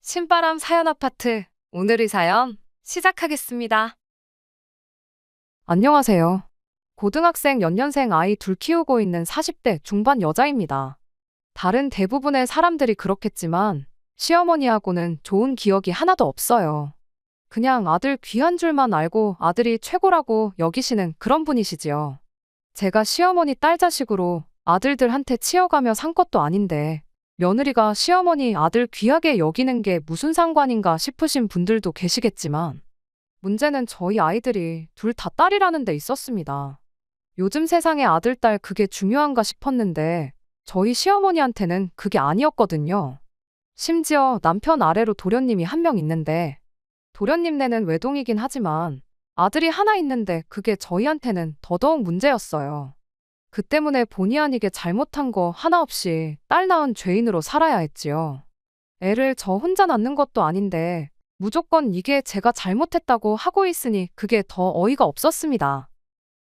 신바람 사연 아파트. 오늘의 사연 시작하겠습니다. 안녕하세요. 고등학생 연년생 아이 둘 키우고 있는 40대 중반 여자입니다. 다른 대부분의 사람들이 그렇겠지만 시어머니하고는 좋은 기억이 하나도 없어요. 그냥 아들 귀한 줄만 알고 아들이 최고라고 여기시는 그런 분이시지요. 제가 시어머니 딸 자식으로 아들들한테 치여가며 산 것도 아닌데 며느리가 시어머니 아들 귀하게 여기는 게 무슨 상관인가 싶으신 분들도 계시겠지만 문제는 저희 아이들이 둘 다 딸이라는 데 있었습니다. 요즘 세상에 아들, 딸 그게 중요한가 싶었는데 저희 시어머니한테는 그게 아니었거든요. 심지어 남편 아래로 도련님이 한 명 있는데 도련님네는 외동이긴 하지만 아들이 하나 있는데 그게 저희한테는 더더욱 문제였어요. 그 때문에 본의 아니게 잘못한 거 하나 없이 딸 낳은 죄인으로 살아야 했지요. 애를 저 혼자 낳는 것도 아닌데 무조건 이게 제가 잘못했다고 하고 있으니 그게 더 어이가 없었습니다.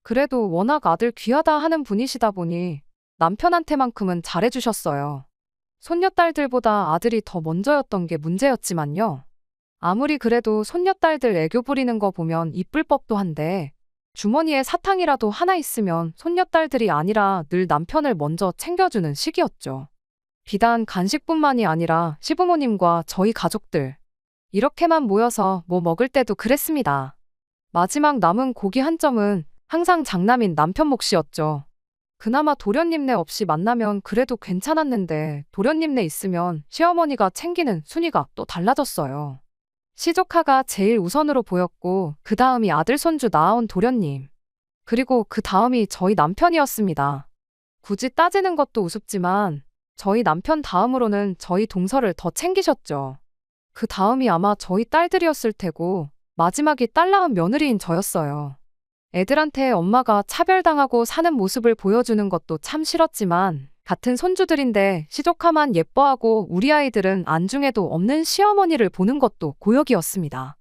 그래도 워낙 아들 귀하다 하는 분이시다 보니 남편한테만큼은 잘해주셨어요. 손녀딸들보다 아들이 더 먼저였던 게 문제였지만요. 아무리 그래도 손녀딸들 애교 부리는 거 보면 이쁠 법도 한데 주머니에 사탕이라도 하나 있으면 손녀딸들이 아니라 늘 남편을 먼저 챙겨주는 시기였죠. 비단 간식뿐만이 아니라 시부모님과 저희 가족들 이렇게만 모여서 뭐 먹을 때도 그랬습니다. 마지막 남은 고기 한 점은 항상 장남인 남편 몫이었죠. 그나마 도련님네 없이 만나면 그래도 괜찮았는데 도련님네 있으면 시어머니가 챙기는 순위가 또 달라졌어요. 시조카가 제일 우선으로 보였고 그 다음이 아들 손주 낳아온 도련님. 그리고 그 다음이 저희 남편이었습니다. 굳이 따지는 것도 우습지만 저희 남편 다음으로는 저희 동서를 더 챙기셨죠. 그 다음이 아마 저희 딸들이었을 테고 마지막이 딸 낳은 며느리인 저였어요. 애들한테 엄마가 차별당하고 사는 모습을 보여주는 것도 참 싫었지만 같은 손주들인데 시조카만 예뻐하고 우리 아이들은 안중에도 없는 시어머니를 보는 것도 고역이었습니다.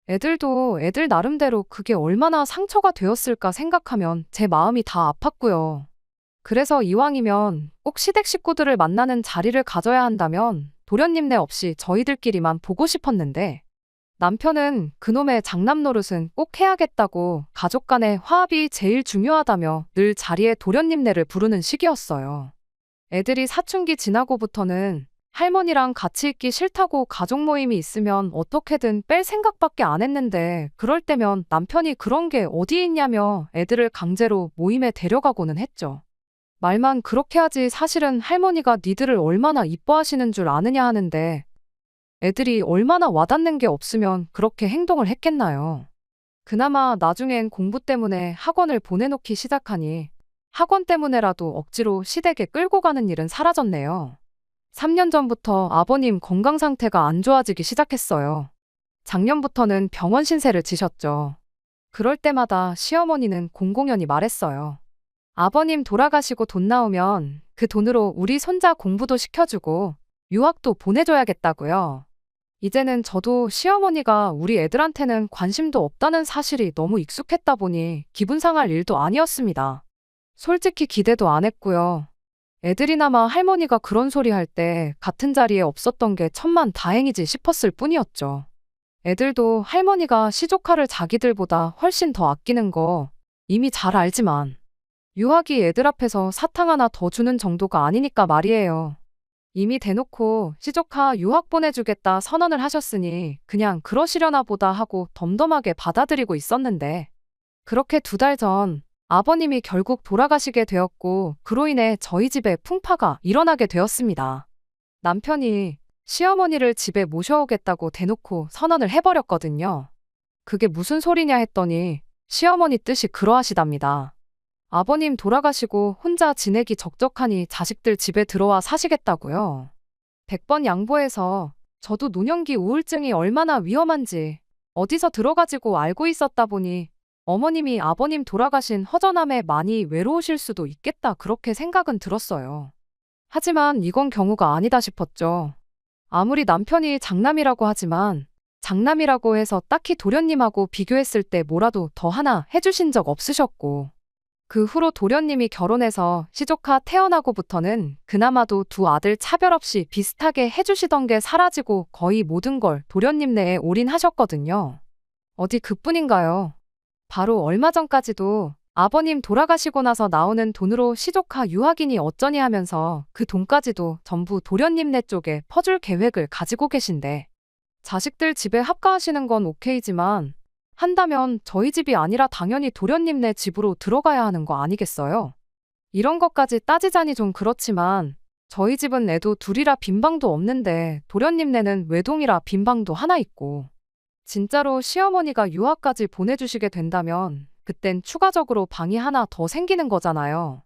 애들도 애들 나름대로 그게 얼마나 상처가 되었을까 생각하면 제 마음이 다 아팠고요. 그래서 이왕이면 꼭 시댁 식구들을 만나는 자리를 가져야 한다면 도련님네 없이 저희들끼리만 보고 싶었는데 남편은 그놈의 장남 노릇은 꼭 해야겠다고 가족 간의 화합이 제일 중요하다며 늘 자리에 도련님네를 부르는 시기였어요. 애들이 사춘기 지나고부터는 할머니랑 같이 있기 싫다고 가족 모임이 있으면 어떻게든 뺄 생각밖에 안 했는데 그럴 때면 남편이 그런 게 어디 있냐며 애들을 강제로 모임에 데려가고는 했죠. 말만 그렇게 하지 사실은 할머니가 니들을 얼마나 이뻐하시는 줄 아느냐 하는데 애들이 얼마나 와닿는 게 없으면 그렇게 행동을 했겠나요. 그나마 나중엔 공부 때문에 학원을 보내놓기 시작하니 학원 때문에라도 억지로 시댁에 끌고 가는 일은 사라졌네요. 3년 전부터 아버님 건강 상태가 안 좋아지기 시작했어요. 작년부터는 병원 신세를 지셨죠. 그럴 때마다 시어머니는 공공연히 말했어요. 아버님 돌아가시고 돈 나오면 그 돈으로 우리 손자 공부도 시켜주고 유학도 보내줘야겠다고요. 이제는 저도 시어머니가 우리 애들한테는 관심도 없다는 사실이 너무 익숙했다 보니 기분 상할 일도 아니었습니다. 솔직히 기대도 안 했고요. 애들이나마 할머니가 그런 소리 할 때 같은 자리에 없었던 게 천만 다행이지 싶었을 뿐이었죠. 애들도 할머니가 시조카를 자기들보다 훨씬 더 아끼는 거 이미 잘 알지만 유학이 애들 앞에서 사탕 하나 더 주는 정도가 아니니까 말이에요. 이미 대놓고 시조카 유학 보내주겠다 선언을 하셨으니 그냥 그러시려나 보다 하고 덤덤하게 받아들이고 있었는데 그렇게 2달 전 아버님이 결국 돌아가시게 되었고 그로 인해 저희 집에 풍파가 일어나게 되었습니다. 남편이 시어머니를 집에 모셔오겠다고 대놓고 선언을 해버렸거든요. 그게 무슨 소리냐 했더니 시어머니 뜻이 그러하시답니다. 아버님 돌아가시고 혼자 지내기 적적하니 자식들 집에 들어와 사시겠다고요. 100번 양보해서 저도 노년기 우울증이 얼마나 위험한지 어디서 들어가지고 알고 있었다 보니 어머님이 아버님 돌아가신 허전함에 많이 외로우실 수도 있겠다 그렇게 생각은 들었어요. 하지만 이건 경우가 아니다 싶었죠. 아무리 남편이 장남이라고 하지만 장남이라고 해서 딱히 도련님하고 비교했을 때 뭐라도 더 하나 해주신 적 없으셨고 그 후로 도련님이 결혼해서 시조카 태어나고부터는 그나마도 두 아들 차별 없이 비슷하게 해주시던 게 사라지고 거의 모든 걸 도련님 내에 올인하셨거든요. 어디 그뿐인가요? 바로 얼마 전까지도 아버님 돌아가시고 나서 나오는 돈으로 시조카 유학이니 어쩌니 하면서 그 돈까지도 전부 도련님네 쪽에 퍼줄 계획을 가지고 계신데, 자식들 집에 합가하시는 건 오케이지만 한다면 저희 집이 아니라 당연히 도련님네 집으로 들어가야 하는 거 아니겠어요? 이런 것까지 따지자니 좀 그렇지만 저희 집은 애도 둘이라 빈방도 없는데 도련님네는 외동이라 빈방도 하나 있고, 진짜로 시어머니가 유학까지 보내주시게 된다면 그땐 추가적으로 방이 하나 더 생기는 거잖아요.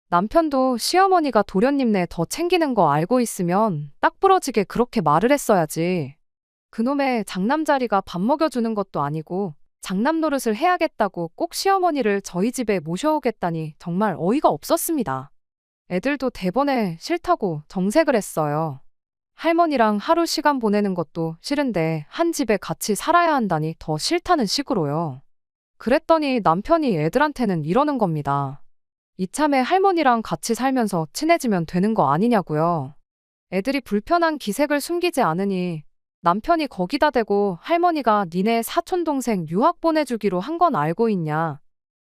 남편도 시어머니가 도련님네 더 챙기는 거 알고 있으면 딱 부러지게 그렇게 말을 했어야지. 그놈의 장남자리가 밥 먹여주는 것도 아니고 장남 노릇을 해야겠다고 꼭 시어머니를 저희 집에 모셔오겠다니 정말 어이가 없었습니다. 애들도 대번에 싫다고 정색을 했어요. 할머니랑 하루 시간 보내는 것도 싫은데 한 집에 같이 살아야 한다니 더 싫다는 식으로요. 그랬더니 남편이 애들한테는 이러는 겁니다. 이참에 할머니랑 같이 살면서 친해지면 되는 거 아니냐고요. 애들이 불편한 기색을 숨기지 않으니 남편이 거기다 대고 할머니가 니네 사촌동생 유학 보내주기로 한 건 알고 있냐.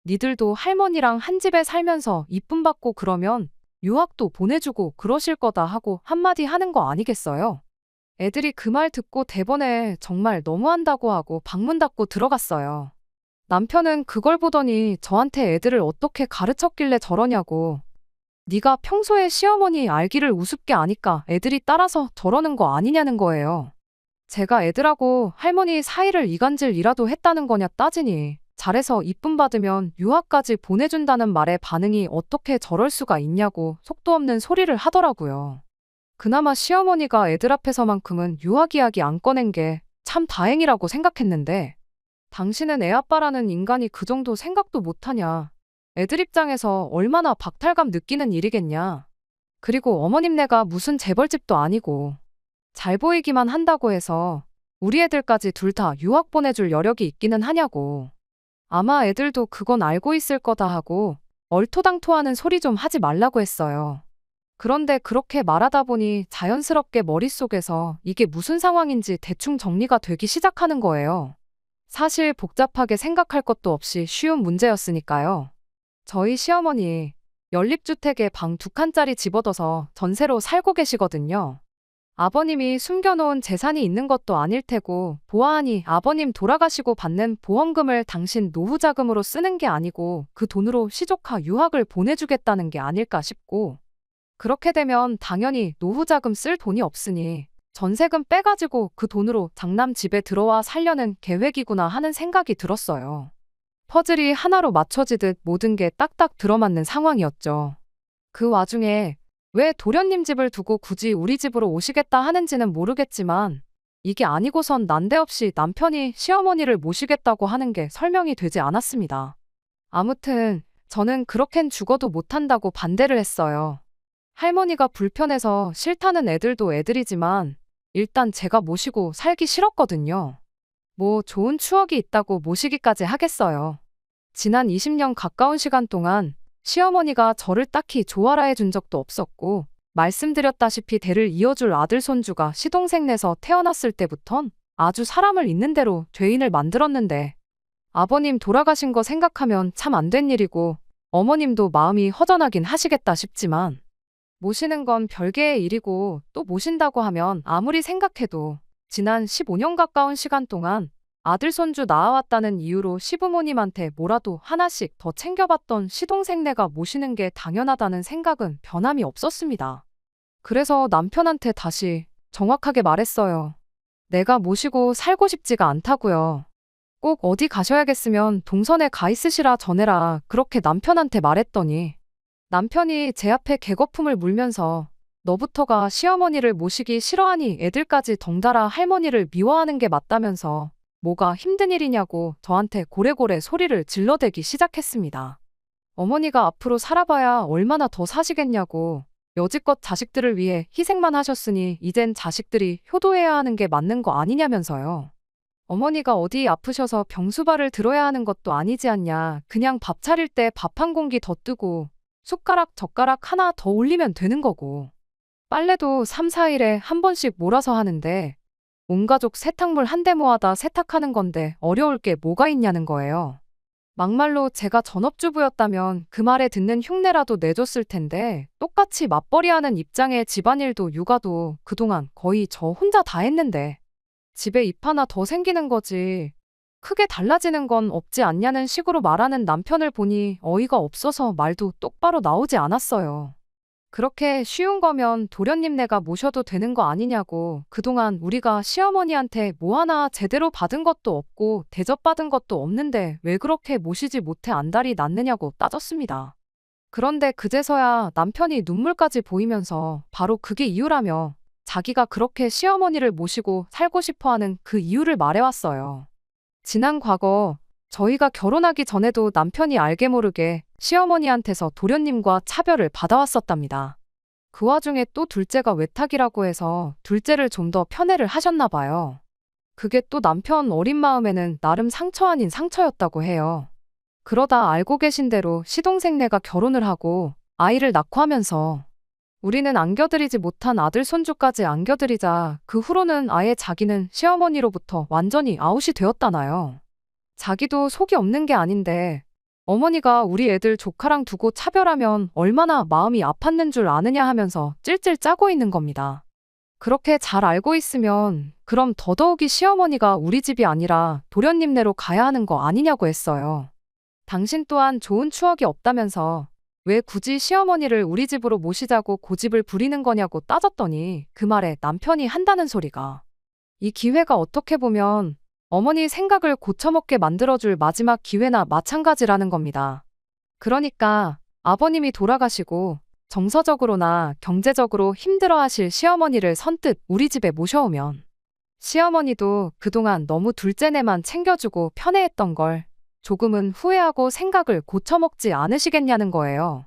니들도 할머니랑 한 집에 살면서 이쁨 받고 그러면 유학도 보내주고 그러실 거다 하고 한마디 하는 거 아니겠어요? 애들이 그 말 듣고 대번에 정말 너무한다고 하고 방문 닫고 들어갔어요. 남편은 그걸 보더니 저한테 애들을 어떻게 가르쳤길래 저러냐고. 네가 평소에 시어머니 알기를 우습게 아니까 애들이 따라서 저러는 거 아니냐는 거예요. 제가 애들하고 할머니 사이를 이간질이라도 했다는 거냐 따지니 잘해서 이쁨 받으면 유학까지 보내준다는 말에 반응이 어떻게 저럴 수가 있냐고 속도 없는 소리를 하더라고요. 그나마 시어머니가 애들 앞에서만큼은 유학 이야기 안 꺼낸 게 참 다행이라고 생각했는데, 당신은 애아빠라는 인간이 그 정도 생각도 못하냐. 애들 입장에서 얼마나 박탈감 느끼는 일이겠냐. 그리고 어머님네가 무슨 재벌집도 아니고 잘 보이기만 한다고 해서 우리 애들까지 둘 다 유학 보내줄 여력이 있기는 하냐고. 아마 애들도 그건 알고 있을 거다 하고 얼토당토하는 소리 좀 하지 말라고 했어요. 그런데 그렇게 말하다 보니 자연스럽게 머릿속에서 이게 무슨 상황인지 대충 정리가 되기 시작하는 거예요. 사실 복잡하게 생각할 것도 없이 쉬운 문제였으니까요. 저희 시어머니 연립주택에 방 2칸짜리 집 얻어서 전세로 살고 계시거든요. 아버님이 숨겨놓은 재산이 있는 것도 아닐 테고 보아하니 아버님 돌아가시고 받는 보험금을 당신 노후자금으로 쓰는 게 아니고 그 돈으로 시조카 유학을 보내주겠다는 게 아닐까 싶고, 그렇게 되면 당연히 노후자금 쓸 돈이 없으니 전세금 빼가지고 그 돈으로 장남 집에 들어와 살려는 계획이구나 하는 생각이 들었어요. 퍼즐이 하나로 맞춰지듯 모든 게 딱딱 들어맞는 상황이었죠. 그 와중에 왜 도련님 집을 두고 굳이 우리 집으로 오시겠다 하는지는 모르겠지만 이게 아니고선 난데없이 남편이 시어머니를 모시겠다고 하는 게 설명이 되지 않았습니다. 아무튼 저는 그렇겐 죽어도 못한다고 반대를 했어요. 할머니가 불편해서 싫다는 애들도 애들이지만 일단 제가 모시고 살기 싫었거든요. 뭐 좋은 추억이 있다고 모시기까지 하겠어요. 지난 20년 가까운 시간 동안 시어머니가 저를 딱히 좋아라 해준 적도 없었고, 말씀드렸다시피 대를 이어줄 아들 손주가 시동생내서 태어났을 때부턴 아주 사람을 있는 대로 죄인을 만들었는데, 아버님 돌아가신 거 생각하면 참 안 된 일이고 어머님도 마음이 허전하긴 하시겠다 싶지만, 모시는 건 별개의 일이고 또 모신다고 하면 아무리 생각해도 지난 15년 가까운 시간 동안 아들 손주 낳아왔다는 이유로 시부모님한테 뭐라도 하나씩 더 챙겨봤던 시동생네가 모시는 게 당연하다는 생각은 변함이 없었습니다. 그래서 남편한테 다시 정확하게 말했어요. 내가 모시고 살고 싶지가 않다고요. 꼭 어디 가셔야겠으면 동선에 가 있으시라 전해라 그렇게 남편한테 말했더니, 남편이 제 앞에 개거품을 물면서 너부터가 시어머니를 모시기 싫어하니 애들까지 덩달아 할머니를 미워하는 게 맞다면서 뭐가 힘든 일이냐고 저한테 고래고래 소리를 질러대기 시작했습니다. 어머니가 앞으로 살아봐야 얼마나 더 사시겠냐고, 여지껏 자식들을 위해 희생만 하셨으니 이젠 자식들이 효도해야 하는 게 맞는 거 아니냐면서요. 어머니가 어디 아프셔서 병수발을 들어야 하는 것도 아니지 않냐. 그냥 밥 차릴 때 밥 한 공기 더 뜨고 숟가락 젓가락 하나 더 올리면 되는 거고. 빨래도 3, 4일에 한 번씩 몰아서 하는데 온 가족 세탁물 한 대 모아다 세탁하는 건데 어려울 게 뭐가 있냐는 거예요. 막말로 제가 전업주부였다면 그 말에 듣는 흉내라도 내줬을 텐데 똑같이 맞벌이하는 입장에 집안일도 육아도 그동안 거의 저 혼자 다 했는데 집에 입 하나 더 생기는 거지. 크게 달라지는 건 없지 않냐는 식으로 말하는 남편을 보니 어이가 없어서 말도 똑바로 나오지 않았어요. 그렇게 쉬운 거면 도련님네가 모셔도 되는 거 아니냐고. 그동안 우리가 시어머니한테 뭐 하나 제대로 받은 것도 없고 대접받은 것도 없는데 왜 그렇게 모시지 못해 안달이 났느냐고 따졌습니다. 그런데 그제서야 남편이 눈물까지 보이면서 바로 그게 이유라며 자기가 그렇게 시어머니를 모시고 살고 싶어 하는 그 이유를 말해왔어요. 지난 과거 저희가 결혼하기 전에도 남편이 알게 모르게 시어머니한테서 도련님과 차별을 받아왔었답니다. 그 와중에 또 둘째가 외탁이라고 해서 둘째를 좀 더 편애를 하셨나 봐요. 그게 또 남편 어린 마음에는 나름 상처 아닌 상처였다고 해요. 그러다 알고 계신 대로 시동생네가 결혼을 하고 아이를 낳고 하면서 우리는 안겨드리지 못한 아들 손주까지 안겨드리자 그 후로는 아예 자기는 시어머니로부터 완전히 아웃이 되었다나요. 자기도 속이 없는 게 아닌데 어머니가 우리 애들 조카랑 두고 차별하면 얼마나 마음이 아팠는 줄 아느냐 하면서 찔찔 짜고 있는 겁니다. 그렇게 잘 알고 있으면 그럼 더더욱이 시어머니가 우리 집이 아니라 도련님네로 가야 하는 거 아니냐고 했어요. 당신 또한 좋은 추억이 없다면서 왜 굳이 시어머니를 우리 집으로 모시자고 고집을 부리는 거냐고 따졌더니 그 말에 남편이 한다는 소리가 이 기회가 어떻게 보면 어머니 생각을 고쳐먹게 만들어줄 마지막 기회나 마찬가지라는 겁니다. 그러니까 아버님이 돌아가시고 정서적으로나 경제적으로 힘들어하실 시어머니를 선뜻 우리 집에 모셔오면 시어머니도 그동안 너무 둘째네만 챙겨주고 편애했던 걸 조금은 후회하고 생각을 고쳐먹지 않으시겠냐는 거예요.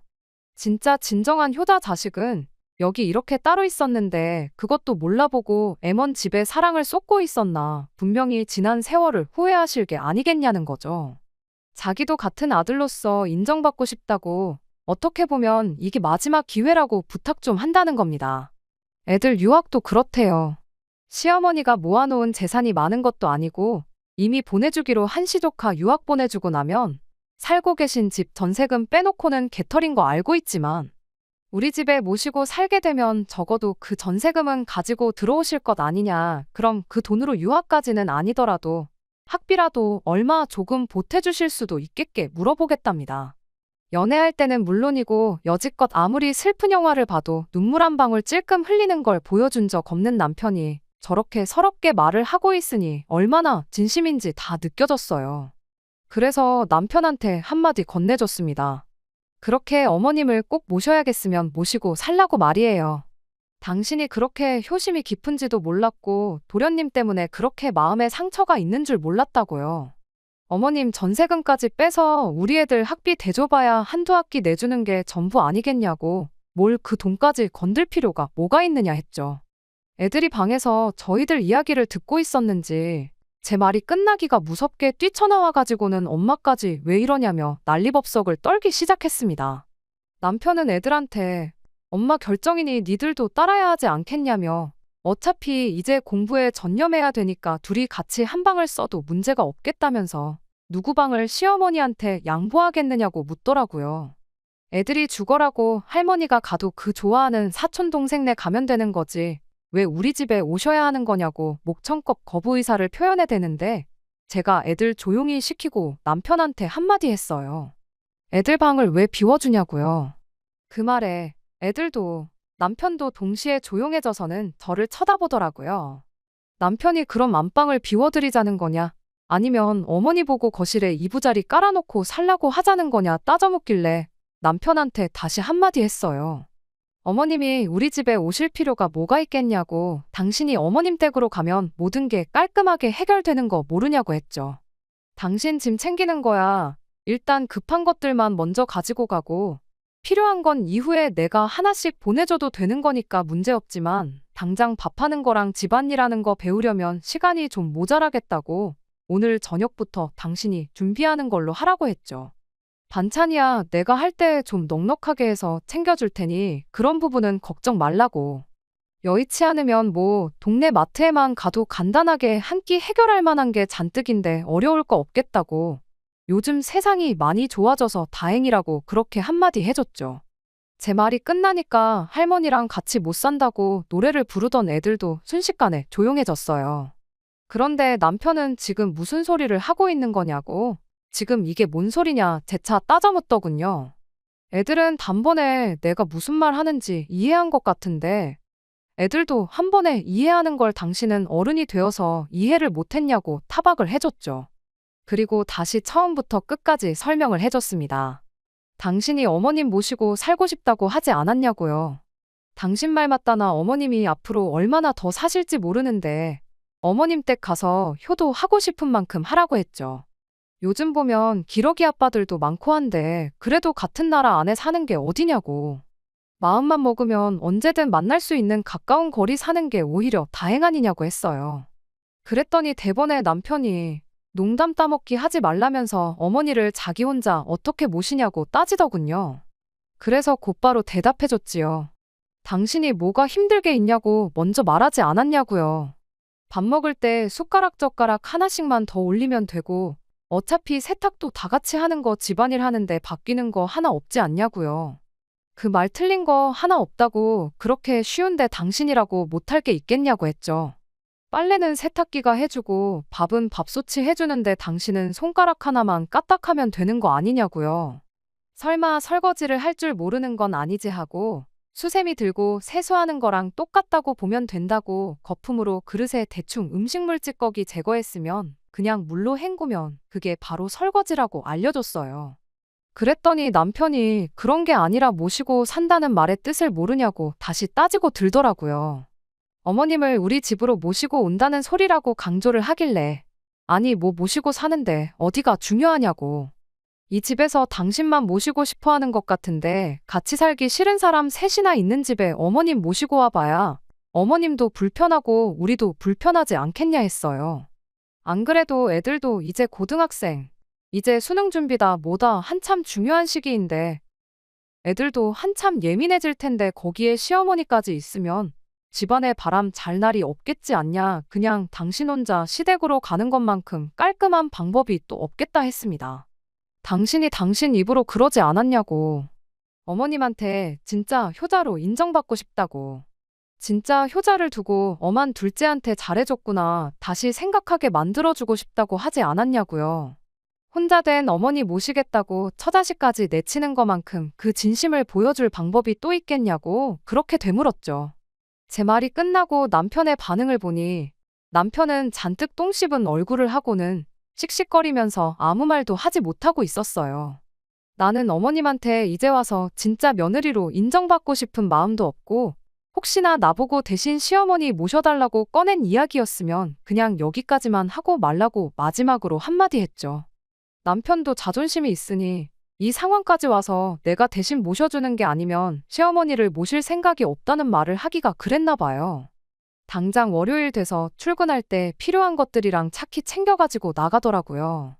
진짜 진정한 효자 자식은 여기 이렇게 따로 있었는데 그것도 몰라보고 애먼 집에 사랑을 쏟고 있었나 분명히 지난 세월을 후회하실 게 아니겠냐는 거죠. 자기도 같은 아들로서 인정받고 싶다고 어떻게 보면 이게 마지막 기회라고 부탁 좀 한다는 겁니다. 애들 유학도 그렇대요. 시어머니가 모아놓은 재산이 많은 것도 아니고 이미 보내주기로 한 시조카 유학 보내주고 나면 살고 계신 집 전세금 빼놓고는 개털인 거 알고 있지만 우리 집에 모시고 살게 되면 적어도 그 전세금은 가지고 들어오실 것 아니냐. 그럼 그 돈으로 유학까지는 아니더라도 학비라도 얼마 조금 보태주실 수도 있겠게 물어보겠답니다. 연애할 때는 물론이고 여지껏 아무리 슬픈 영화를 봐도 눈물 한 방울 찔끔 흘리는 걸 보여준 적 없는 남편이 저렇게 서럽게 말을 하고 있으니 얼마나 진심인지 다 느껴졌어요. 그래서 남편한테 한마디 건네줬습니다. 그렇게 어머님을 꼭 모셔야겠으면 모시고 살라고 말이에요. 당신이 그렇게 효심이 깊은지도 몰랐고 도련님 때문에 그렇게 마음에 상처가 있는 줄 몰랐다고요. 어머님 전세금까지 빼서 우리 애들 학비 대줘봐야 한두 학기 내주는 게 전부 아니겠냐고 뭘 그 돈까지 건들 필요가 뭐가 있느냐 했죠. 애들이 방에서 저희들 이야기를 듣고 있었는지 제 말이 끝나기가 무섭게 뛰쳐나와가지고는 엄마까지 왜 이러냐며 난리법석을 떨기 시작했습니다. 남편은 애들한테 엄마 결정이니 니들도 따라야 하지 않겠냐며 어차피 이제 공부에 전념해야 되니까 둘이 같이 한 방을 써도 문제가 없겠다면서 누구 방을 시어머니한테 양보하겠느냐고 묻더라고요. 애들이 죽어라고 할머니가 가도 그 좋아하는 사촌 동생네 가면 되는 거지. 왜 우리 집에 오셔야 하는 거냐고 목청껏 거부 의사를 표현해대는데 제가 애들 조용히 시키고 남편한테 한마디 했어요. 애들 방을 왜 비워주냐고요. 그 말에 애들도 남편도 동시에 조용해져서는 저를 쳐다보더라고요. 남편이 그럼 안방을 비워드리자는 거냐 아니면 어머니 보고 거실에 이부자리 깔아놓고 살라고 하자는 거냐 따져묻길래 남편한테 다시 한마디 했어요. 어머님이 우리 집에 오실 필요가 뭐가 있겠냐고 당신이 어머님 댁으로 가면 모든 게 깔끔하게 해결되는 거 모르냐고 했죠. 당신 짐 챙기는 거야. 일단 급한 것들만 먼저 가지고 가고 필요한 건 이후에 내가 하나씩 보내줘도 되는 거니까 문제없지만 당장 밥하는 거랑 집안일 하는 거 배우려면 시간이 좀 모자라겠다고 오늘 저녁부터 당신이 준비하는 걸로 하라고 했죠. 반찬이야 내가 할 때 좀 넉넉하게 해서 챙겨줄 테니 그런 부분은 걱정 말라고. 여의치 않으면 뭐 동네 마트에만 가도 간단하게 한 끼 해결할 만한 게 잔뜩인데 어려울 거 없겠다고. 요즘 세상이 많이 좋아져서 다행이라고 그렇게 한마디 해줬죠. 제 말이 끝나니까 할머니랑 같이 못 산다고 노래를 부르던 애들도 순식간에 조용해졌어요. 그런데 남편은 지금 무슨 소리를 하고 있는 거냐고. 지금 이게 뭔 소리냐 재차 따져묻더군요. 애들은 단번에 내가 무슨 말 하는지 이해한 것 같은데 애들도 한 번에 이해하는 걸 당신은 어른이 되어서 이해를 못했냐고 타박을 해줬죠. 그리고 다시 처음부터 끝까지 설명을 해줬습니다. 당신이 어머님 모시고 살고 싶다고 하지 않았냐고요. 당신 말 맞다나 어머님이 앞으로 얼마나 더 사실지 모르는데 어머님 댁 가서 효도하고 싶은 만큼 하라고 했죠. 요즘 보면 기러기 아빠들도 많고 한데 그래도 같은 나라 안에 사는 게 어디냐고. 마음만 먹으면 언제든 만날 수 있는 가까운 거리 사는 게 오히려 다행 아니냐고 했어요. 그랬더니 대번에 남편이 농담 따먹기 하지 말라면서 어머니를 자기 혼자 어떻게 모시냐고 따지더군요. 그래서 곧바로 대답해줬지요. 당신이 뭐가 힘들게 있냐고 먼저 말하지 않았냐고요. 밥 먹을 때 숟가락 젓가락 하나씩만 더 올리면 되고 어차피 세탁도 다 같이 하는 거 집안일 하는데 바뀌는 거 하나 없지 않냐고요. 그 말 틀린 거 하나 없다고 그렇게 쉬운데 당신이라고 못할 게 있겠냐고 했죠. 빨래는 세탁기가 해주고 밥은 밥솥이 해주는데 당신은 손가락 하나만 까딱하면 되는 거 아니냐고요. 설마 설거지를 할 줄 모르는 건 아니지 하고 수세미 들고 세수하는 거랑 똑같다고 보면 된다고 거품으로 그릇에 대충 음식물 찌꺼기 제거했으면 그냥 물로 헹구면 그게 바로 설거지라고 알려줬어요. 그랬더니 남편이 그런 게 아니라 모시고 산다는 말의 뜻을 모르냐고 다시 따지고 들더라고요. 어머님을 우리 집으로 모시고 온다는 소리라고 강조를 하길래 아니 뭐 모시고 사는데 어디가 중요하냐고. 이 집에서 당신만 모시고 싶어 하는 것 같은데 같이 살기 싫은 사람 셋이나 있는 집에 어머님 모시고 와봐야 어머님도 불편하고 우리도 불편하지 않겠냐 했어요. 안 그래도 애들도 이제 고등학생, 이제 수능 준비다 뭐다 한참 중요한 시기인데 애들도 한참 예민해질 텐데 거기에 시어머니까지 있으면 집안에 바람 잘 날이 없겠지 않냐. 그냥 당신 혼자 시댁으로 가는 것만큼 깔끔한 방법이 또 없겠다 했습니다. 당신이 당신 입으로 그러지 않았냐고. 어머님한테 진짜 효자로 인정받고 싶다고. 진짜 효자를 두고 엄한 둘째한테 잘해줬구나. 다시 생각하게 만들어주고 싶다고 하지 않았냐고요. 혼자 된 어머니 모시겠다고 처자식까지 내치는 것만큼 그 진심을 보여줄 방법이 또 있겠냐고 그렇게 되물었죠. 제 말이 끝나고 남편의 반응을 보니 남편은 잔뜩 똥 씹은 얼굴을 하고는 씩씩거리면서 아무 말도 하지 못하고 있었어요. 나는 어머님한테 이제 와서 진짜 며느리로 인정받고 싶은 마음도 없고 혹시나 나보고 대신 시어머니 모셔달라고 꺼낸 이야기였으면 그냥 여기까지만 하고 말라고 마지막으로 한마디 했죠. 남편도 자존심이 있으니 이 상황까지 와서 내가 대신 모셔주는 게 아니면 시어머니를 모실 생각이 없다는 말을 하기가 그랬나 봐요. 당장 월요일 돼서 출근할 때 필요한 것들이랑 차키 챙겨가지고 나가더라고요.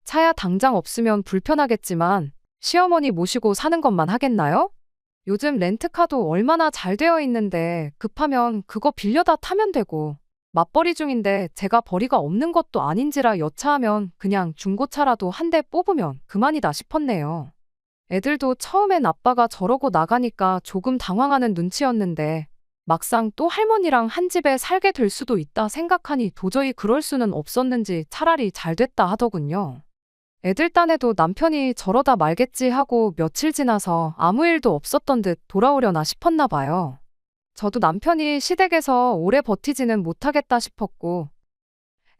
차야 당장 없으면 불편하겠지만 시어머니 모시고 사는 것만 하겠나요? 요즘 렌트카도 얼마나 잘 되어 있는데 급하면 그거 빌려다 타면 되고 맞벌이 중인데 제가 벌이가 없는 것도 아닌지라 여차하면 그냥 중고차라도 한 대 뽑으면 그만이다 싶었네요. 애들도 처음엔 아빠가 저러고 나가니까 조금 당황하는 눈치였는데 막상 또 할머니랑 한 집에 살게 될 수도 있다 생각하니 도저히 그럴 수는 없었는지 차라리 잘 됐다 하더군요. 애들 딴에도 남편이 저러다 말겠지 하고 며칠 지나서 아무 일도 없었던 듯 돌아오려나 싶었나 봐요. 저도 남편이 시댁에서 오래 버티지는 못하겠다 싶었고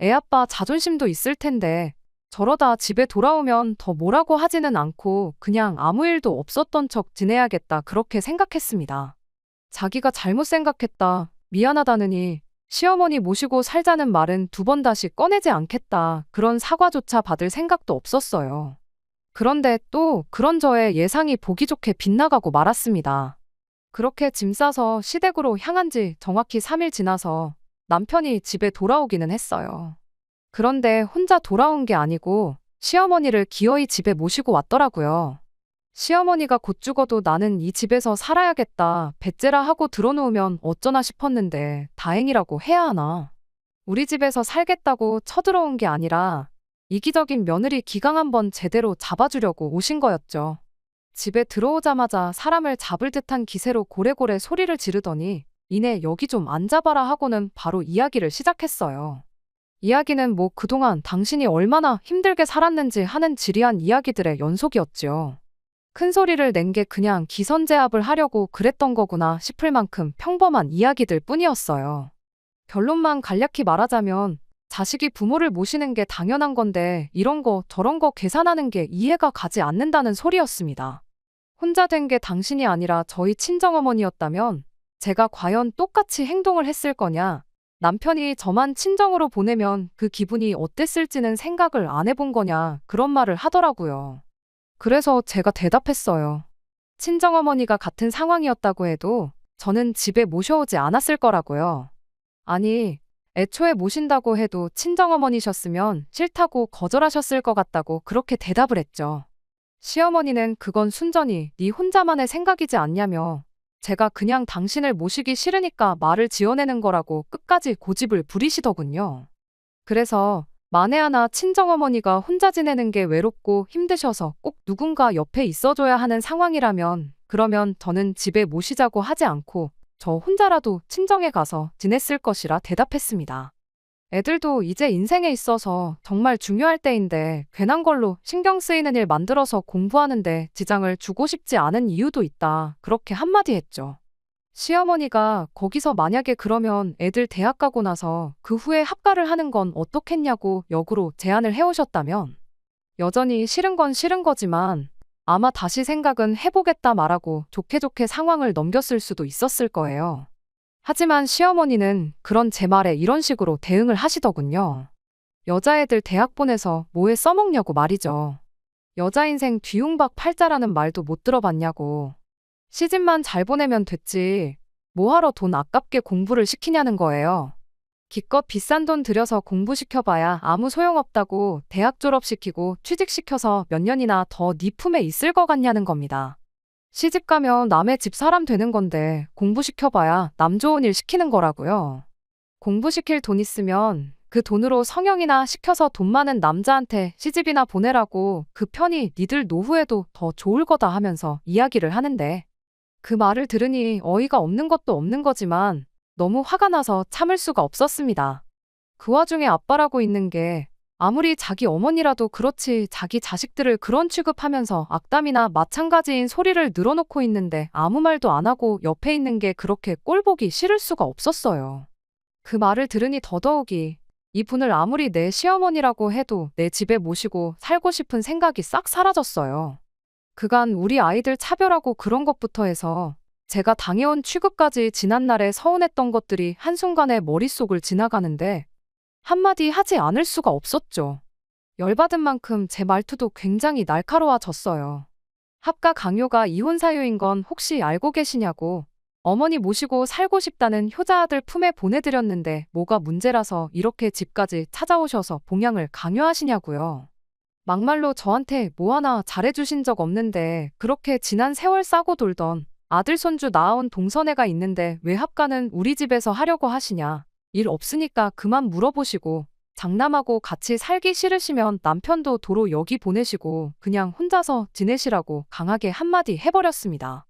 애아빠 자존심도 있을 텐데 저러다 집에 돌아오면 더 뭐라고 하지는 않고 그냥 아무 일도 없었던 척 지내야겠다 그렇게 생각했습니다. 자기가 잘못 생각했다, 미안하다느니 시어머니 모시고 살자는 말은 두 번 다시 꺼내지 않겠다 그런 사과조차 받을 생각도 없었어요. 그런데 또 그런 저의 예상이 보기 좋게 빗나가고 말았습니다. 그렇게 짐 싸서 시댁으로 향한 지 정확히 3일 지나서 남편이 집에 돌아오기는 했어요. 그런데 혼자 돌아온 게 아니고 시어머니를 기어이 집에 모시고 왔더라고요. 시어머니가 곧 죽어도 나는 이 집에서 살아야겠다, 배째라 하고 들어놓으면 어쩌나 싶었는데 다행이라고 해야 하나. 우리 집에서 살겠다고 쳐들어온 게 아니라 이기적인 며느리 기강 한번 제대로 잡아주려고 오신 거였죠. 집에 들어오자마자 사람을 잡을 듯한 기세로 고래고래 소리를 지르더니 이내 여기 좀 앉아봐라 하고는 바로 이야기를 시작했어요. 이야기는 뭐 그동안 당신이 얼마나 힘들게 살았는지 하는 지리한 이야기들의 연속이었지요. 큰 소리를 낸 게 그냥 기선제압을 하려고 그랬던 거구나 싶을 만큼 평범한 이야기들 뿐이었어요. 결론만 간략히 말하자면 자식이 부모를 모시는 게 당연한 건데 이런 거 저런 거 계산하는 게 이해가 가지 않는다는 소리였습니다. 혼자 된 게 당신이 아니라 저희 친정어머니였다면 제가 과연 똑같이 행동을 했을 거냐, 남편이 저만 친정으로 보내면 그 기분이 어땠을지는 생각을 안 해본 거냐, 그런 말을 하더라고요. 그래서 제가 대답했어요. 친정어머니가 같은 상황이었다고 해도 저는 집에 모셔오지 않았을 거라고요. 아니, 애초에 모신다고 해도 친정어머니셨으면 싫다고 거절하셨을 것 같다고 그렇게 대답을 했죠. 시어머니는 그건 순전히 네 혼자만의 생각이지 않냐며 제가 그냥 당신을 모시기 싫으니까 말을 지어내는 거라고 끝까지 고집을 부리시더군요. 그래서 만에 하나 친정어머니가 혼자 지내는 게 외롭고 힘드셔서 꼭 누군가 옆에 있어줘야 하는 상황이라면 그러면 저는 집에 모시자고 하지 않고 저 혼자라도 친정에 가서 지냈을 것이라 대답했습니다. 애들도 이제 인생에 있어서 정말 중요할 때인데 괜한 걸로 신경 쓰이는 일 만들어서 공부하는데 지장을 주고 싶지 않은 이유도 있다, 그렇게 한마디 했죠. 시어머니가 거기서 만약에 그러면 애들 대학 가고 나서 그 후에 합가를 하는 건 어떻겠냐고 역으로 제안을 해오셨다면 여전히 싫은 건 싫은 거지만 아마 다시 생각은 해보겠다 말하고 좋게 좋게 상황을 넘겼을 수도 있었을 거예요. 하지만 시어머니는 그런 제 말에 이런 식으로 대응을 하시더군요. 여자애들 대학 보내서 뭐에 써먹냐고 말이죠. 여자 인생 뒤움박 팔자라는 말도 못 들어봤냐고. 시집만 잘 보내면 됐지. 뭐하러 돈 아깝게 공부를 시키냐는 거예요. 기껏 비싼 돈 들여서 공부시켜봐야 아무 소용없다고 대학 졸업시키고 취직시켜서 몇 년이나 더 네 품에 있을 것 같냐는 겁니다. 시집가면 남의 집 사람 되는 건데 공부시켜봐야 남 좋은 일 시키는 거라고요. 공부시킬 돈 있으면 그 돈으로 성형이나 시켜서 돈 많은 남자한테 시집이나 보내라고 그 편이 니들 노후에도 더 좋을 거다 하면서 이야기를 하는데 그 말을 들으니 어이가 없는 것도 없는 거지만 너무 화가 나서 참을 수가 없었습니다. 그 와중에 아빠라고 있는 게 아무리 자기 어머니라도 그렇지 자기 자식들을 그런 취급하면서 악담이나 마찬가지인 소리를 늘어놓고 있는데 아무 말도 안 하고 옆에 있는 게 그렇게 꼴보기 싫을 수가 없었어요. 그 말을 들으니 더더욱이 이분을 아무리 내 시어머니라고 해도 내 집에 모시고 살고 싶은 생각이 싹 사라졌어요. 그간 우리 아이들 차별하고 그런 것부터 해서 제가 당해온 취급까지 지난날에 서운했던 것들이 한순간에 머릿속을 지나가는데 한마디 하지 않을 수가 없었죠. 열받은 만큼 제 말투도 굉장히 날카로워졌어요. 합가 강요가 이혼 사유인 건 혹시 알고 계시냐고. 어머니 모시고 살고 싶다는 효자 아들 품에 보내드렸는데 뭐가 문제라서 이렇게 집까지 찾아오셔서 봉양을 강요하시냐고요. 막말로 저한테 뭐 하나 잘해주신 적 없는데 그렇게 지난 세월 싸고 돌던 아들 손주 낳아온 동서네가 있는데 왜 합가는 우리 집에서 하려고 하시냐. 일 없으니까 그만 물어보시고 장남하고 같이 살기 싫으시면 남편도 도로 여기 보내시고 그냥 혼자서 지내시라고 강하게 한마디 해버렸습니다.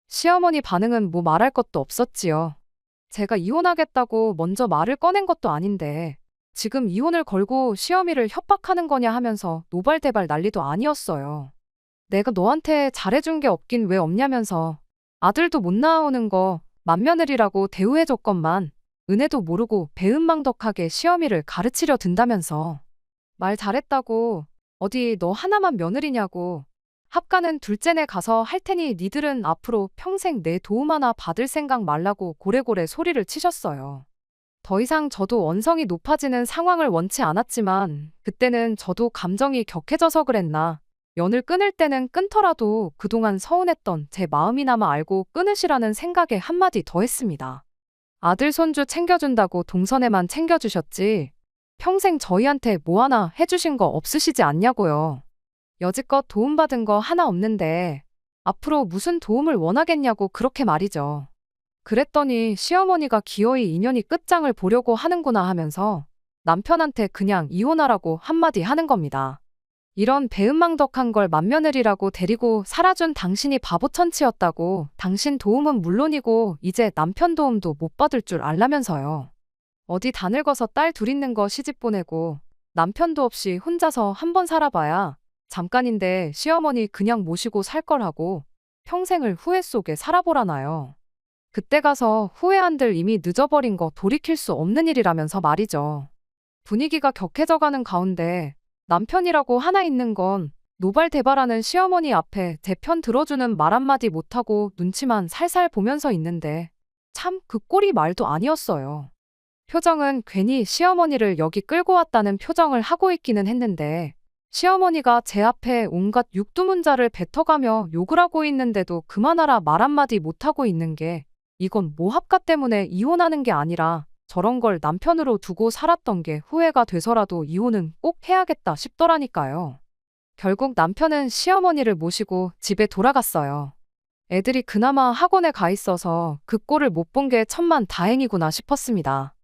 시어머니 반응은 뭐 말할 것도 없었지요. 제가 이혼하겠다고 먼저 말을 꺼낸 것도 아닌데 지금 이혼을 걸고 시어미를 협박하는 거냐 하면서 노발대발 난리도 아니었어요. 내가 너한테 잘해준 게 없긴 왜 없냐면서 아들도 못 낳아오는 거 맏며느리라고 대우해줬건만 은혜도 모르고 배은망덕하게 시어미를 가르치려 든다면서 말 잘했다고 어디 너 하나만 며느리냐고 합가는 둘째네 가서 할 테니 니들은 앞으로 평생 내 도움 하나 받을 생각 말라고 고래고래 소리를 치셨어요. 더 이상 저도 언성이 높아지는 상황을 원치 않았지만 그때는 저도 감정이 격해져서 그랬나 연을 끊을 때는 끊더라도 그동안 서운했던 제 마음이나마 알고 끊으시라는 생각에 한마디 더 했습니다. 아들 손주 챙겨준다고 동선에만 챙겨주셨지 평생 저희한테 뭐 하나 해주신 거 없으시지 않냐고요. 여지껏 도움받은 거 하나 없는데 앞으로 무슨 도움을 원하겠냐고 그렇게 말이죠. 그랬더니 시어머니가 기어이 인연이 끝장을 보려고 하는구나 하면서 남편한테 그냥 이혼하라고 한마디 하는 겁니다. 이런 배은망덕한 걸 맏며느리라고 데리고 살아준 당신이 바보천치였다고 당신 도움은 물론이고 이제 남편 도움도 못 받을 줄 알라면서요. 어디 다 늙어서 딸 둘 있는 거 시집 보내고 남편도 없이 혼자서 한번 살아봐야 잠깐인데 시어머니 그냥 모시고 살 거라고 평생을 후회 속에 살아보라나요. 그때 가서 후회한들 이미 늦어버린 거 돌이킬 수 없는 일이라면서 말이죠. 분위기가 격해져가는 가운데 남편이라고 하나 있는 건 노발대발하는 시어머니 앞에 제 편 들어주는 말 한마디 못하고 눈치만 살살 보면서 있는데 참 그 꼴이 말도 아니었어요. 표정은 괜히 시어머니를 여기 끌고 왔다는 표정을 하고 있기는 했는데 시어머니가 제 앞에 온갖 육두문자를 뱉어가며 욕을 하고 있는데도 그만하라 말 한마디 못하고 있는 게 이건 모합가 때문에 이혼하는 게 아니라 저런 걸 남편으로 두고 살았던 게 후회가 돼서라도 이혼은 꼭 해야겠다 싶더라니까요. 결국 남편은 시어머니를 모시고 집에 돌아갔어요. 애들이 그나마 학원에 가 있어서 그 꼴을 못 본 게 천만 다행이구나 싶었습니다.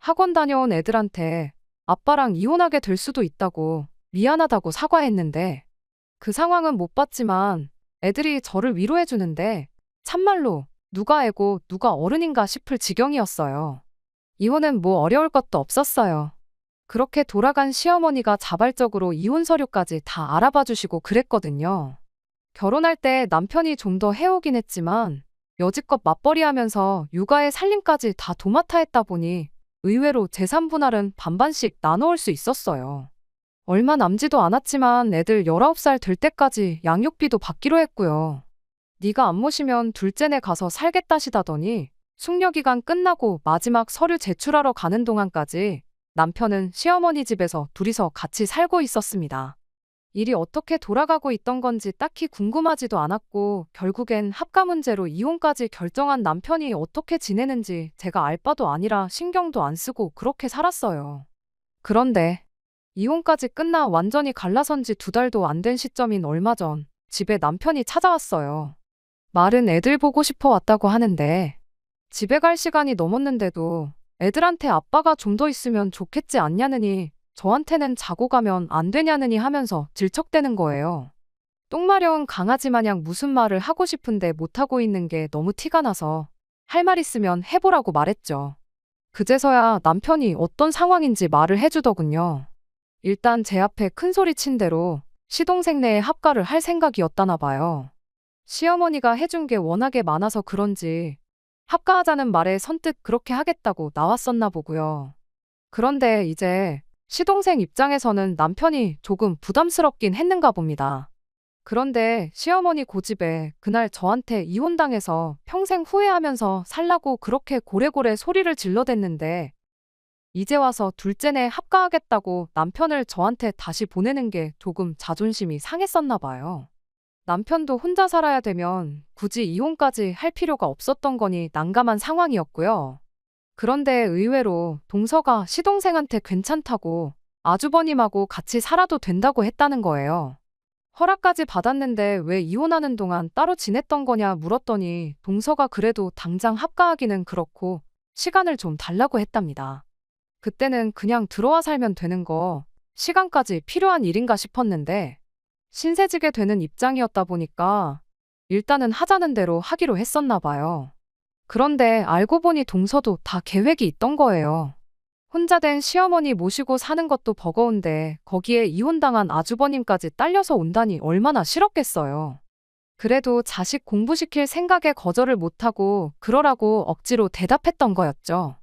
학원 다녀온 애들한테 아빠랑 이혼하게 될 수도 있다고 미안하다고 사과했는데 그 상황은 못 봤지만 애들이 저를 위로해 주는데 참말로 누가 애고 누가 어른인가 싶을 지경이었어요. 이혼은 뭐 어려울 것도 없었어요. 그렇게 돌아간 시어머니가 자발적으로 이혼 서류까지 다 알아봐 주시고 그랬거든요. 결혼할 때 남편이 좀 더 해오긴 했지만 여지껏 맞벌이하면서 육아에 살림까지 다 도맡아 했다 보니 의외로 재산 분할은 반반씩 나눠올 수 있었어요. 얼마 남지도 않았지만 애들 19살 될 때까지 양육비도 받기로 했고요. 네가 안 모시면 둘째네 가서 살겠다시다더니 숙려기간 끝나고 마지막 서류 제출하러 가는 동안까지 남편은 시어머니 집에서 둘이서 같이 살고 있었습니다. 일이 어떻게 돌아가고 있던 건지 딱히 궁금하지도 않았고 결국엔 합가 문제로 이혼까지 결정한 남편이 어떻게 지내는지 제가 알 바도 아니라 신경도 안 쓰고 그렇게 살았어요. 그런데 이혼까지 끝나 완전히 갈라선 지 2달도 안 된 시점인 얼마 전 집에 남편이 찾아왔어요. 말은 애들 보고 싶어 왔다고 하는데 집에 갈 시간이 넘었는데도 애들한테 아빠가 좀 더 있으면 좋겠지 않냐느니 저한테는 자고 가면 안 되냐느니 하면서 질척대는 거예요. 똥마려운 강아지 마냥 무슨 말을 하고 싶은데 못하고 있는 게 너무 티가 나서 할 말 있으면 해보라고 말했죠. 그제서야 남편이 어떤 상황인지 말을 해주더군요. 일단 제 앞에 큰소리 친 대로 시동생네에 합가를 할 생각이었다나 봐요. 시어머니가 해준 게 워낙에 많아서 그런지 합가하자는 말에 선뜻 그렇게 하겠다고 나왔었나 보고요. 그런데 이제 시동생 입장에서는 남편이 조금 부담스럽긴 했는가 봅니다. 그런데 시어머니 고집에 그날 저한테 이혼당해서 평생 후회하면서 살라고 그렇게 고래고래 소리를 질러댔는데 이제 와서 둘째네 합가하겠다고 남편을 저한테 다시 보내는 게 조금 자존심이 상했었나 봐요. 남편도 혼자 살아야 되면 굳이 이혼까지 할 필요가 없었던 거니 난감한 상황이었고요. 그런데 의외로 동서가 시동생한테 괜찮다고 아주버님하고 같이 살아도 된다고 했다는 거예요. 허락까지 받았는데 왜 이혼하는 동안 따로 지냈던 거냐 물었더니 동서가 그래도 당장 합가하기는 그렇고 시간을 좀 달라고 했답니다. 그때는 그냥 들어와 살면 되는 거 시간까지 필요한 일인가 싶었는데 신세지게 되는 입장이었다 보니까 일단은 하자는 대로 하기로 했었나 봐요. 그런데 알고 보니 동서도 다 계획이 있던 거예요. 혼자 된 시어머니 모시고 사는 것도 버거운데 거기에 이혼당한 아주버님까지 딸려서 온다니 얼마나 싫었겠어요. 그래도 자식 공부시킬 생각에 거절을 못하고 그러라고 억지로 대답했던 거였죠.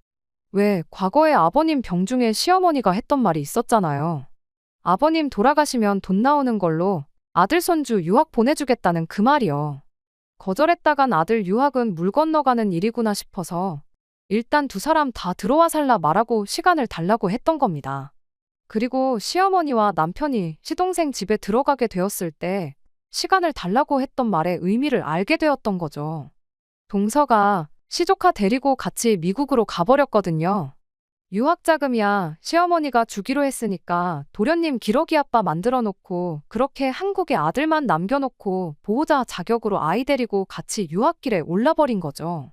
왜 과거에 아버님 병중에 시어머니가 했던 말이 있었잖아요. 아버님 돌아가시면 돈 나오는 걸로 아들 손주 유학 보내주겠다는 그 말이요. 거절했다간 아들 유학은 물 건너가는 일이구나 싶어서 일단 두 사람 다 들어와 살라 말하고 시간을 달라고 했던 겁니다. 그리고 시어머니와 남편이 시동생 집에 들어가게 되었을 때 시간을 달라고 했던 말의 의미를 알게 되었던 거죠. 동서가 시조카 데리고 같이 미국으로 가버렸거든요. 유학 자금이야 시어머니가 주기로 했으니까 도련님 기러기 아빠 만들어 놓고 그렇게 한국에 아들만 남겨놓고 보호자 자격으로 아이 데리고 같이 유학길에 올라버린 거죠.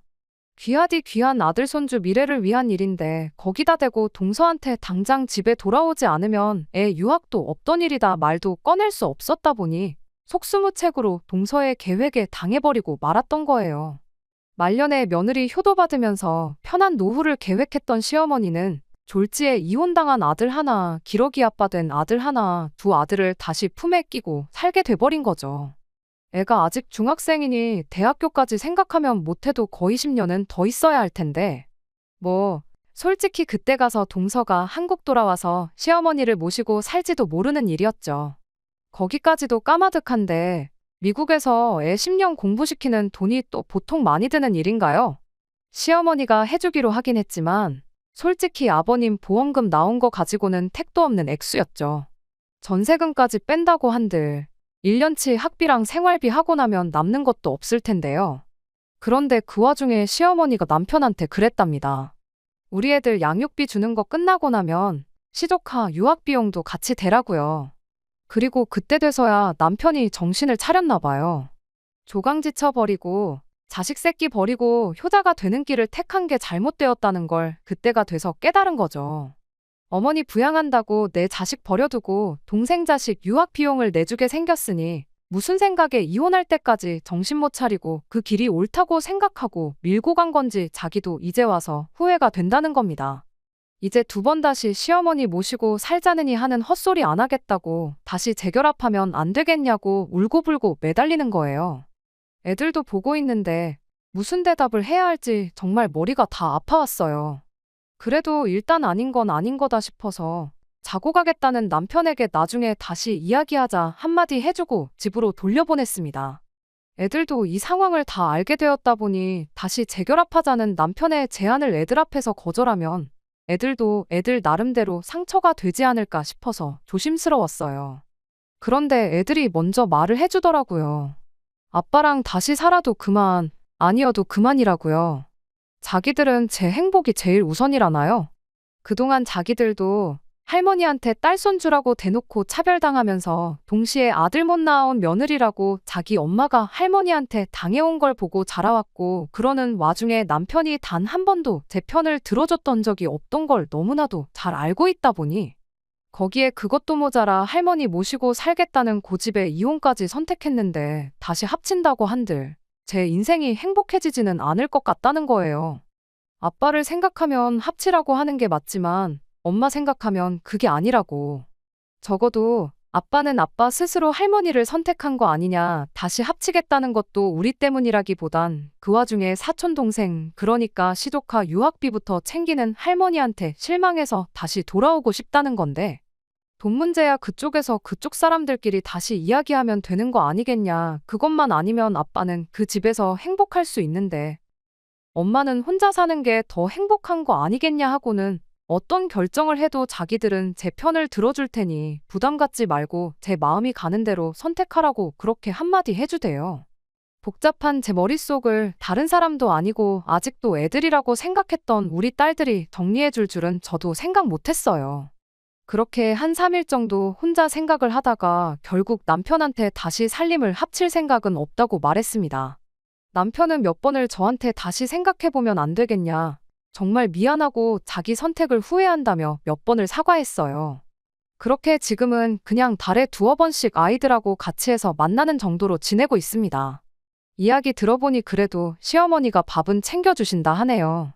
귀하디 귀한 아들 손주 미래를 위한 일인데 거기다 대고 동서한테 당장 집에 돌아오지 않으면 애 유학도 없던 일이다 말도 꺼낼 수 없었다 보니 속수무책으로 동서의 계획에 당해버리고 말았던 거예요. 말년에 며느리 효도받으면서 편한 노후를 계획했던 시어머니는 졸지에 이혼당한 아들 하나, 기러기 아빠 된 아들 하나, 두 아들을 다시 품에 끼고 살게 돼버린 거죠. 애가 아직 중학생이니 대학교까지 생각하면 못해도 거의 10년은 더 있어야 할 텐데. 솔직히 그때 가서 동서가 한국 돌아와서 시어머니를 모시고 살지도 모르는 일이었죠. 거기까지도 까마득한데 미국에서 애 10년 공부시키는 돈이 또 보통 많이 드는 일인가요? 시어머니가 해주기로 하긴 했지만 솔직히 아버님 보험금 나온 거 가지고는 택도 없는 액수였죠. 전세금까지 뺀다고 한들 1년치 학비랑 생활비 하고 나면 남는 것도 없을 텐데요. 그런데 그 와중에 시어머니가 남편한테 그랬답니다. 우리 애들 양육비 주는 거 끝나고 나면 시조카 유학비용도 같이 대라고요. 그리고 그때 돼서야 남편이 정신을 차렸나 봐요. 조강지쳐 버리고 자식 새끼 버리고 효자가 되는 길을 택한 게 잘못되었다는 걸 그때가 돼서 깨달은 거죠. 어머니 부양한다고 내 자식 버려두고 동생 자식 유학 비용을 내주게 생겼으니 무슨 생각에 이혼할 때까지 정신 못 차리고 그 길이 옳다고 생각하고 밀고 간 건지 자기도 이제 와서 후회가 된다는 겁니다. 이제 두 번 다시 시어머니 모시고 살자느니 하는 헛소리 안 하겠다고 다시 재결합하면 안 되겠냐고 울고불고 매달리는 거예요. 애들도 보고 있는데 무슨 대답을 해야 할지 정말 머리가 다 아파왔어요. 그래도 일단 아닌 건 아닌 거다 싶어서 자고 가겠다는 남편에게 나중에 다시 이야기하자 한마디 해주고 집으로 돌려보냈습니다. 애들도 이 상황을 다 알게 되었다 보니 다시 재결합하자는 남편의 제안을 애들 앞에서 거절하면 애들도 애들 나름대로 상처가 되지 않을까 싶어서 조심스러웠어요. 그런데 애들이 먼저 말을 해주더라고요. 아빠랑 다시 살아도 그만, 아니어도 그만이라고요. 자기들은 제 행복이 제일 우선이라나요? 그동안 자기들도 할머니한테 딸손 주라고 대놓고 차별당하면서 동시에 아들 못 낳아온 며느리라고 자기 엄마가 할머니한테 당해온 걸 보고 자라왔고 그러는 와중에 남편이 단 한 번도 제 편을 들어줬던 적이 없던 걸 너무나도 잘 알고 있다 보니 거기에 그것도 모자라 할머니 모시고 살겠다는 고집에 이혼까지 선택했는데 다시 합친다고 한들 제 인생이 행복해지지는 않을 것 같다는 거예요. 아빠를 생각하면 합치라고 하는 게 맞지만 엄마 생각하면 그게 아니라고. 적어도 아빠는 아빠 스스로 할머니를 선택한 거 아니냐, 다시 합치겠다는 것도 우리 때문이라기보단 그 와중에 사촌 동생, 그러니까 시조카 유학비부터 챙기는 할머니한테 실망해서 다시 돌아오고 싶다는 건데 돈 문제야 그쪽에서 그쪽 사람들끼리 다시 이야기하면 되는 거 아니겠냐. 그것만 아니면 아빠는 그 집에서 행복할 수 있는데 엄마는 혼자 사는 게 더 행복한 거 아니겠냐 하고는 어떤 결정을 해도 자기들은 제 편을 들어줄 테니 부담 갖지 말고 제 마음이 가는 대로 선택하라고 그렇게 한마디 해주대요. 복잡한 제 머릿속을 다른 사람도 아니고 아직도 애들이라고 생각했던 우리 딸들이 정리해줄 줄은 저도 생각 못했어요. 그렇게 한 3일 정도 혼자 생각을 하다가 결국 남편한테 다시 살림을 합칠 생각은 없다고 말했습니다. 남편은 몇 번을 저한테 다시 생각해보면 안 되겠냐. 정말 미안하고 자기 선택을 후회한다며 몇 번을 사과했어요. 그렇게 지금은 그냥 달에 두어 번씩 아이들하고 같이 해서 만나는 정도로 지내고 있습니다. 이야기 들어보니 그래도 시어머니가 밥은 챙겨주신다 하네요.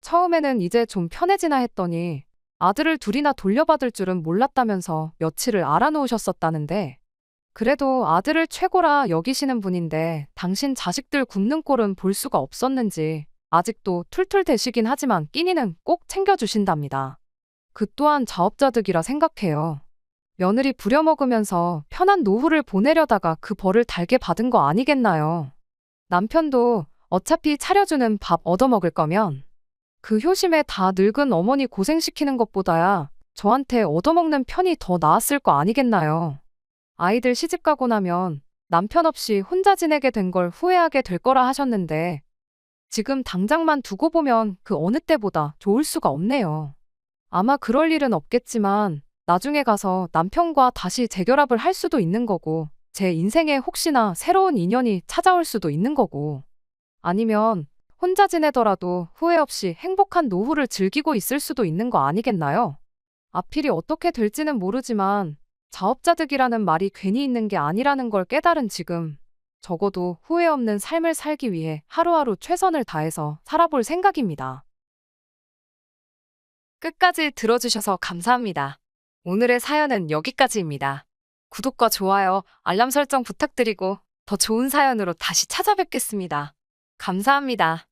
처음에는 이제 좀 편해지나 했더니 아들을 둘이나 돌려받을 줄은 몰랐다면서 며칠을 알아놓으셨었다는데 그래도 아들을 최고라 여기시는 분인데 당신 자식들 굶는 꼴은 볼 수가 없었는지 아직도 툴툴대시긴 하지만 끼니는 꼭 챙겨주신답니다. 그 또한 자업자득이라 생각해요. 며느리 부려먹으면서 편한 노후를 보내려다가 그 벌을 달게 받은 거 아니겠나요? 남편도 어차피 차려주는 밥 얻어먹을 거면 그 효심에 다 늙은 어머니 고생시키는 것보다야 저한테 얻어먹는 편이 더 나았을 거 아니겠나요? 아이들 시집 가고 나면 남편 없이 혼자 지내게 된 걸 후회하게 될 거라 하셨는데 지금 당장만 두고 보면 그 어느 때보다 좋을 수가 없네요. 아마 그럴 일은 없겠지만 나중에 가서 남편과 다시 재결합을 할 수도 있는 거고 제 인생에 혹시나 새로운 인연이 찾아올 수도 있는 거고 아니면 혼자 지내더라도 후회 없이 행복한 노후를 즐기고 있을 수도 있는 거 아니겠나요? 앞일이 어떻게 될지는 모르지만 자업자득이라는 말이 괜히 있는 게 아니라는 걸 깨달은 지금 적어도 후회 없는 삶을 살기 위해 하루하루 최선을 다해서 살아볼 생각입니다. 끝까지 들어주셔서 감사합니다. 오늘의 사연은 여기까지입니다. 구독과 좋아요, 알람 설정 부탁드리고 더 좋은 사연으로 다시 찾아뵙겠습니다. 감사합니다.